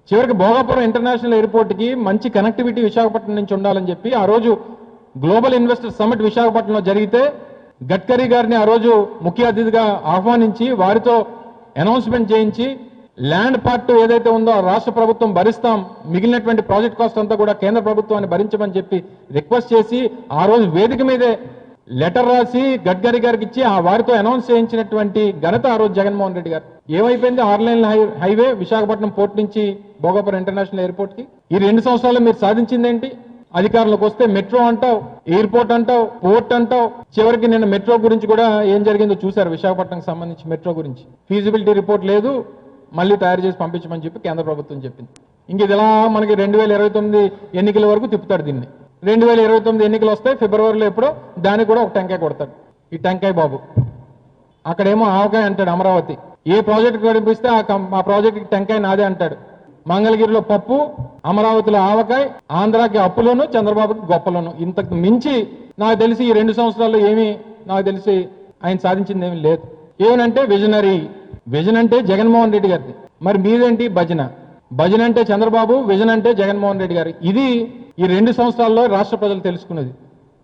చివరికి భోగాపురం ఇంటర్నేషనల్ ఎయిర్పోర్ట్కి మంచి కనెక్టివిటీ విశాఖపట్నం నుంచి ఉండాలని చెప్పి ఆ రోజు గ్లోబల్ ఇన్వెస్టర్ సమ్మిట్ విశాఖపట్నంలో జరిగితే గడ్కరీ గారిని ఆ రోజు ముఖ్య అతిథిగా ఆహ్వానించి వారితో అనౌన్స్మెంట్ చేయించి ల్యాండ్ పార్ట్ ఏదైతే ఉందో రాష్ట్ర ప్రభుత్వం భరిస్తాం, మిగిలినటువంటి ప్రాజెక్ట్ కాస్ట్ అంతా కూడా కేంద్ర ప్రభుత్వాన్ని భరించమని చెప్పి రిక్వెస్ట్ చేసి ఆ రోజు వేదిక మీదే లెటర్ రాసి గడ్కరీ గారికి ఇచ్చి ఆ వారితో అనౌన్స్ చేయించినటువంటి ఘనత ఆ రోజు జగన్మోహన్ రెడ్డి గారు. ఏమైపోయింది? 6 లైన్ల హైవే విశాఖపట్నం పోర్ట్ నుంచి భోగాపురం ఇంటర్నేషనల్ ఎయిర్పోర్ట్కి. ఈ 2 సంవత్సరాల్లో మీరు సాధించింది ఏంటి? అధికారంలోకి వస్తే మెట్రో అంటావు, ఎయిర్పోర్ట్ అంటావు, పోర్ట్ అంటావు. చివరికి నిన్న మెట్రో గురించి కూడా ఏం జరిగిందో చూశారు. విశాఖపట్నంకి సంబంధించి మెట్రో గురించి ఫీజిబిలిటీ రిపోర్ట్ లేదు, మళ్ళీ తయారు చేసి పంపించమని చెప్పి కేంద్ర ప్రభుత్వం చెప్పింది. ఇంక ఇది ఇలా మనకి 2029 ఎన్నికల వరకు తిప్పుతాడు దీన్ని. 2029 ఎన్నికలు వస్తాయి ఫిబ్రవరిలో ఎప్పుడో, దానికి కూడా ఒక టెంకాయ కొడతాడు ఈ టెంకాయ బాబు. అక్కడేమో ఆవకాయ అంటాడు అమరావతి. ఏ ప్రాజెక్టు కనిపిస్తే ఆ ప్రాజెక్టుకి టెంకాయ నాదే అంటాడు. మంగళగిరిలో పప్పు, అమరావతిలో ఆవకాయ, ఆంధ్రాకి అప్పులోను, చంద్రబాబుకి గొప్పలోను. ఇంతకు మించి నాకు తెలిసి ఈ 2 సంవత్సరాల్లో ఏమీ నాకు తెలిసి ఆయన సాధించింది ఏమీ లేదు. ఏమనంటే విజనరీ. విజన్ అంటే జగన్మోహన్ రెడ్డి గారిది. మరి మీదేంటి? భజన. భజన అంటే చంద్రబాబు, విజన్ అంటే జగన్మోహన్ రెడ్డి గారు. ఇది ఈ 2 సంవత్సరాల్లో రాష్ట్ర ప్రజలు తెలుసుకున్నది.